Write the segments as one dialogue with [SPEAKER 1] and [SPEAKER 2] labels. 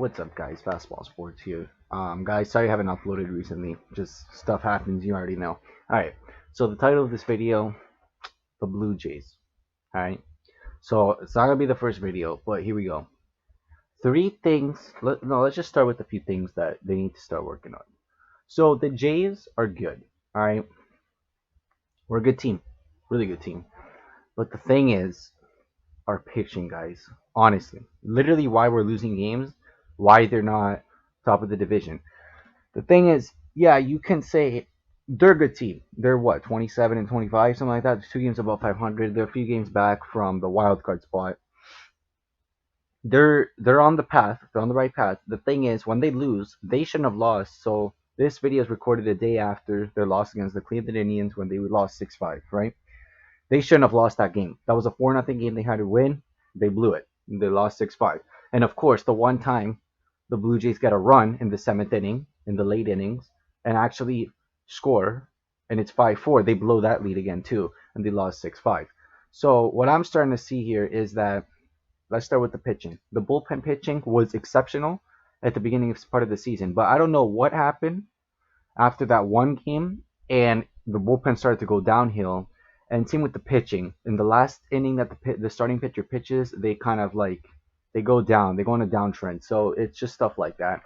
[SPEAKER 1] what's up guys, Fastball Sports here. Guys, sorry I haven't uploaded recently, just stuff happens, you already know. Alright, so the title of this video, the Blue Jays. Alright, so it's not gonna be the first video, but here we go. Three things, let's just start with a few things that they need to start working on. So the Jays are good, alright? We're a good team, really good team. But the thing is, our pitching, guys. Honestly, literally why we're losing games, why they're not top of the division. The thing is, yeah, you can say they're a good team. They're what, 27 and 25, something like that. There's 2 games above 500. They're a few games back from the wild card spot. They're on the path. They're on the right path. The thing is, when they lose, they shouldn't have lost. So this video is recorded a day after their loss against the Cleveland Indians when they lost 6-5, right? They shouldn't have lost that game. That was a 4-0 game they had to win. They blew it. They lost 6-5. And of course, the one time the Blue Jays get a run in the 7th inning, in the late innings, and actually score, and it's 5-4, they blow that lead again too, and they lost 6-5. So what I'm starting to see here is that, let's start with the pitching. The bullpen pitching was exceptional at the beginning of part of the season, but I don't know what happened after that one game, and the bullpen started to go downhill. And same with the pitching. In the last inning that the starting pitcher pitches, they kind of they go down. They go on a downtrend. So it's just stuff like that.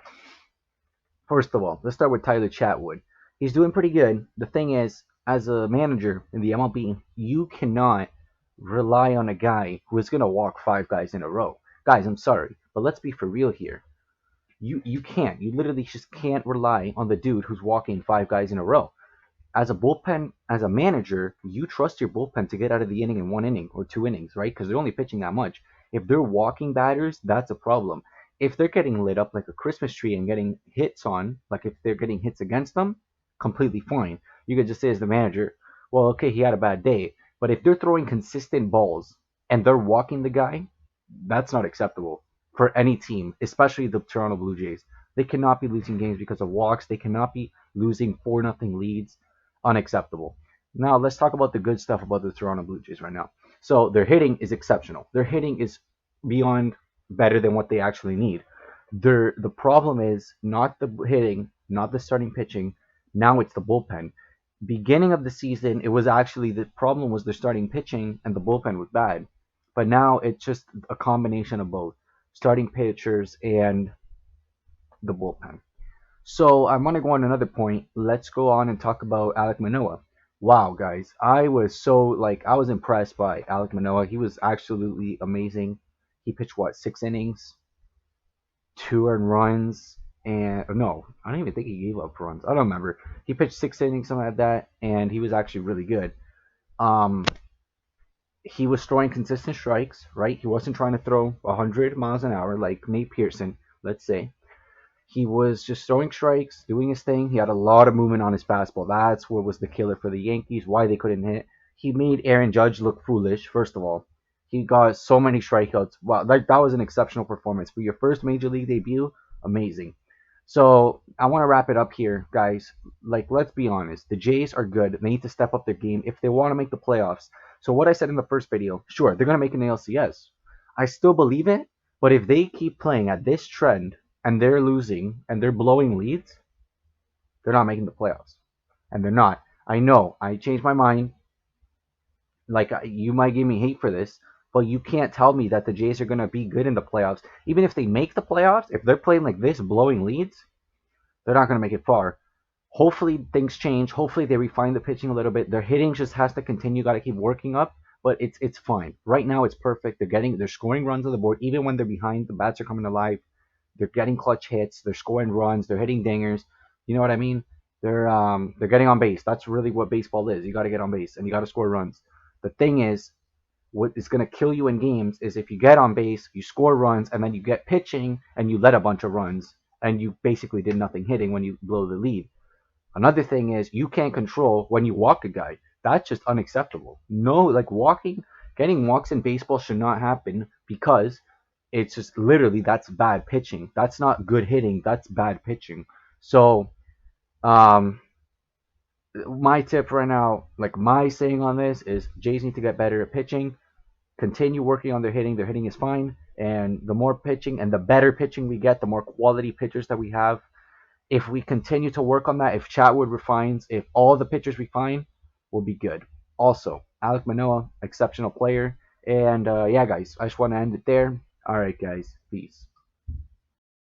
[SPEAKER 1] First of all, let's start with Tyler Chatwood. He's doing pretty good. The thing is, as a manager in the MLB, you cannot rely on a guy who is going to walk 5 guys in a row. Guys, I'm sorry, but let's be for real here. You can't. You literally just can't rely on the dude who's walking 5 guys in a row. As a manager, you trust your bullpen to get out of the inning in 1 inning or 2 innings, right? Because they're only pitching that much. If they're walking batters, that's a problem. If they're getting lit up like a Christmas tree and getting hits on, like if they're getting hits against them, completely fine. You could just say as the manager, well, okay, he had a bad day. But if they're throwing consistent balls and they're walking the guy, that's not acceptable for any team, especially the Toronto Blue Jays. They cannot be losing games because of walks. They cannot be losing 4-0 leads. Unacceptable. Now let's talk about the good stuff about the Toronto Blue Jays right now. So their hitting is exceptional. Their hitting is beyond better than what they actually need. The problem is not the hitting, not the starting pitching. Now it's the bullpen. Beginning of the season, it was actually the problem was the starting pitching and the bullpen was bad. But now it's just a combination of both starting pitchers and the bullpen. So I want to go on another point. Let's go on and talk about Alec Manoa. Wow, guys, I was impressed by Alec Manoa. He was absolutely amazing. He pitched what, 6 innings, 2 earned runs, and no, I don't even think he gave up runs. I don't remember. He pitched 6 innings, something like that, and he was actually really good. He was throwing consistent strikes, right? He wasn't trying to throw 100 miles an hour like Nate Pearson, let's say. He was just throwing strikes, doing his thing. He had a lot of movement on his fastball. That's what was the killer for the Yankees, why they couldn't hit. He made Aaron Judge look foolish, first of all. He got so many strikeouts. Wow, that was an exceptional performance. For your first major league debut, amazing. So I want to wrap it up here, guys. Let's be honest. The Jays are good. They need to step up their game if they want to make the playoffs. So what I said in the first video, sure, they're going to make an ALCS. I still believe it, but if they keep playing at this trend, and they're losing and they're blowing leads, they're not making the playoffs. And they're not. I know. I changed my mind. You might give me hate for this, but you can't tell me that the Jays are going to be good in the playoffs. Even if they make the playoffs, if they're playing like this, blowing leads, they're not going to make it far. Hopefully things change. Hopefully they refine the pitching a little bit. Their hitting just has to continue. Got to keep working up, but it's fine. Right now it's perfect. They're scoring runs on the board. Even when they're behind, the bats are coming alive. They're getting clutch hits. They're scoring runs. They're hitting dingers. You know what I mean? They're getting on base. That's really what baseball is. You got to get on base and you got to score runs. The thing is, what is going to kill you in games is if you get on base, you score runs, and then you get pitching and you let a bunch of runs, and you basically did nothing hitting when you blow the lead. Another thing is you can't control when you walk a guy. That's just unacceptable. No, getting walks in baseball should not happen because it's just literally that's bad pitching. That's not good hitting. That's bad pitching. So, my tip right now, my saying on this is Jays need to get better at pitching. Continue working on their hitting. Their hitting is fine. And the more pitching and the better pitching we get, the more quality pitchers that we have. If we continue to work on that, if Chatwood refines, if all the pitchers refine, we'll be good. Also, Alec Manoa, exceptional player. And yeah, guys, I just want to end it there. All right, guys, peace.